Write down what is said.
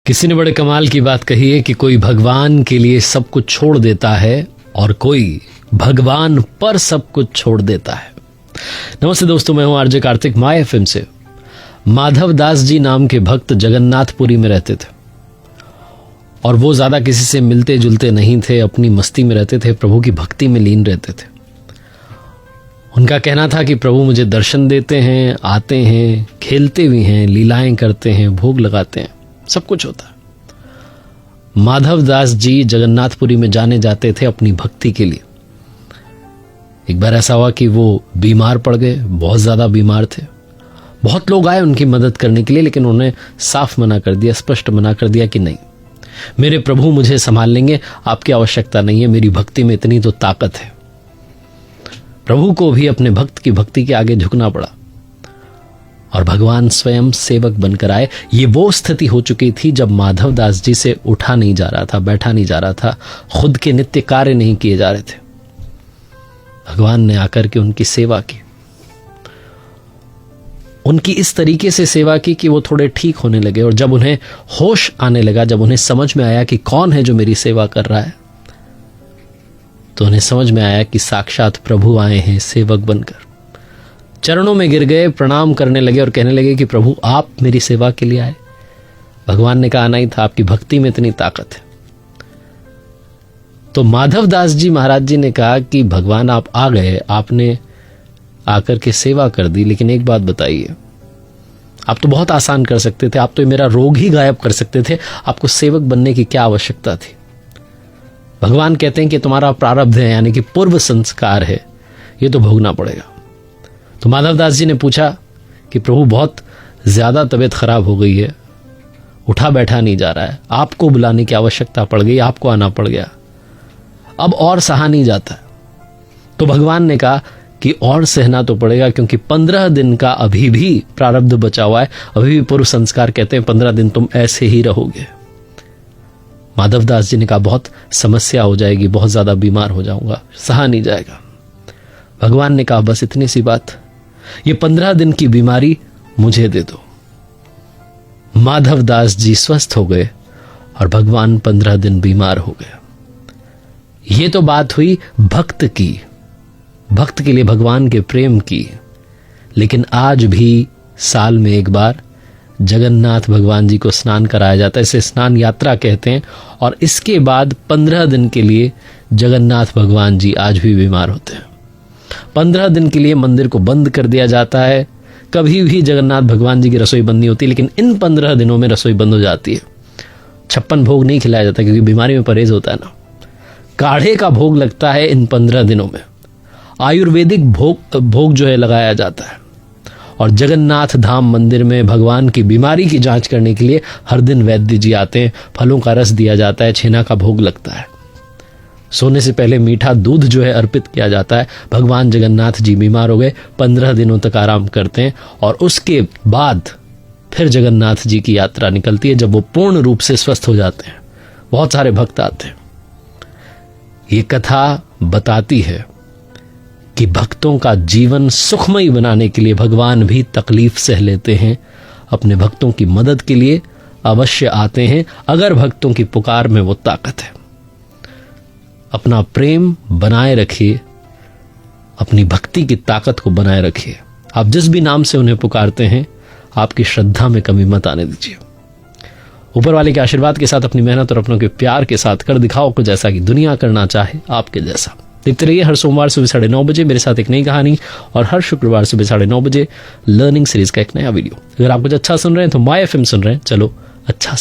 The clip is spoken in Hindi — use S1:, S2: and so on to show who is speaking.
S1: किसी ने बड़े कमाल की बात कही है कि कोई भगवान के लिए सब कुछ छोड़ देता है और कोई भगवान पर सब कुछ छोड़ देता है। नमस्ते दोस्तों, मैं हूं आरजे कार्तिक माय एफएम से। माधव दास जी नाम के भक्त जगन्नाथपुरी में रहते थे और वो ज्यादा किसी से मिलते जुलते नहीं थे, अपनी मस्ती में रहते थे, प्रभु की भक्ति में लीन रहते थे। उनका कहना था कि प्रभु मुझे दर्शन देते हैं, आते हैं, खेलते भी हैं, लीलाएं करते हैं, भोग लगाते हैं, सब कुछ होता है। माधव दास जी जगन्नाथपुरी में जाने जाते थे अपनी भक्ति के लिए। एक बार ऐसा हुआ कि वो बीमार पड़ गए, बहुत ज्यादा बीमार थे। बहुत लोग आए उनकी मदद करने के लिए, लेकिन उन्होंने साफ मना कर दिया, स्पष्ट मना कर दिया कि नहीं, मेरे प्रभु मुझे संभाल लेंगे, आपकी आवश्यकता नहीं है, मेरी भक्ति में इतनी तो ताकत है। प्रभु को भी अपने भक्त की भक्ति के आगे झुकना पड़ा और भगवान स्वयं सेवक बनकर आए। ये वो स्थिति हो चुकी थी जब माधव दास जी से उठा नहीं जा रहा था, बैठा नहीं जा रहा था, खुद के नित्य कार्य नहीं किए जा रहे थे। भगवान ने आकर के उनकी सेवा की, उनकी इस तरीके से सेवा की कि वो थोड़े ठीक होने लगे। और जब उन्हें होश आने लगा, जब उन्हें समझ में आया कि कौन है जो मेरी सेवा कर रहा है, तो उन्हें समझ में आया कि साक्षात प्रभु आए हैं सेवक बनकर। चरणों में गिर गए, प्रणाम करने लगे और कहने लगे कि प्रभु आप मेरी सेवा के लिए आए। भगवान ने कहा आना ही था, आपकी भक्ति में इतनी ताकत है। तो माधव दास जी महाराज जी ने कहा कि भगवान आप आ गए, आपने आकर के सेवा कर दी, लेकिन एक बात बताइए, आप तो बहुत आसान कर सकते थे, आप तो मेरा रोग ही गायब कर सकते थे, आपको सेवक बनने की क्या आवश्यकता थी। भगवान कहते हैं कि तुम्हारा प्रारब्ध है, यानी कि पूर्व संस्कार है, ये तो भोगना पड़ेगा। तो माधव दास जी ने पूछा कि प्रभु बहुत ज्यादा तबीयत खराब हो गई है, उठा बैठा नहीं जा रहा है, आपको बुलाने की आवश्यकता पड़ गई, आपको आना पड़ गया, अब और सहा नहीं जाता। तो भगवान ने कहा कि और सहना तो पड़ेगा, क्योंकि 15 दिन का अभी भी प्रारब्ध बचा हुआ है, अभी भी पूर्व संस्कार कहते हैं 15 दिन तुम ऐसे ही रहोगे। माधव दास जी ने कहा बहुत समस्या हो जाएगी, बहुत ज्यादा बीमार हो जाऊंगा, सहा नहीं जाएगा। भगवान ने कहा बस इतनी सी बात, ये 15 दिन की बीमारी मुझे दे दो। माधव दास जी स्वस्थ हो गए और भगवान 15 दिन बीमार हो गए। ये तो बात हुई भक्त की, भक्त के लिए भगवान के प्रेम की। लेकिन आज भी साल में एक बार जगन्नाथ भगवान जी को स्नान कराया जाता है, इसे स्नान यात्रा कहते हैं। और इसके बाद 15 दिन के लिए जगन्नाथ भगवान जी आज भी बीमार होते हैं। 15 दिन के लिए मंदिर को बंद कर दिया जाता है, कभी भी जगन्नाथ भगवान जी की रसोई बंद नहीं होती। लेकिन इन 15 दिनों में रसोई बंद हो जाती है। 56 भोग नहीं खिलाया जाता, क्योंकि बीमारी में परहेज होता है ना। काढ़े का भोग लगता है इन 15 दिनों में। आयुर्वेदिक भोग जो है लगाया जाता है। और जगन्नाथ धाम मंदिर में भगवान की बीमारी की जांच करने के लिए हर दिन वैद्य जी आते हैं, फलों का रस दिया जाता है, छेना का भोग लगता है, सोने से पहले मीठा दूध जो है अर्पित किया जाता है। भगवान जगन्नाथ जी बीमार हो गए, 15 दिनों तक आराम करते हैं और उसके बाद फिर जगन्नाथ जी की यात्रा निकलती है, जब वो पूर्ण रूप से स्वस्थ हो जाते हैं। बहुत सारे भक्त आते हैं। ये कथा बताती है कि भक्तों का जीवन सुखमय बनाने के लिए भगवान भी तकलीफ सह लेते हैं, अपने भक्तों की मदद के लिए अवश्य आते हैं, अगर भक्तों की पुकार में वो ताकत है। अपना प्रेम बनाए रखिए, अपनी भक्ति की ताकत को बनाए रखिए। आप जिस भी नाम से उन्हें पुकारते हैं, आपकी श्रद्धा में कमी मत आने दीजिए। ऊपर वाले के आशीर्वाद के साथ, अपनी मेहनत और अपनों के प्यार के साथ कर दिखाओ कुछ ऐसा कि दुनिया करना चाहे आपके जैसा। देखते रहिए हर सोमवार सुबह 9:30 बजे मेरे साथ एक नई कहानी, और हर शुक्रवार सुबह 9:30 बजे लर्निंग सीरीज का एक नया वीडियो। अगर आप कुछ अच्छा सुन रहे हैं तो माय एफएम सुन रहे हैं, चलो अच्छा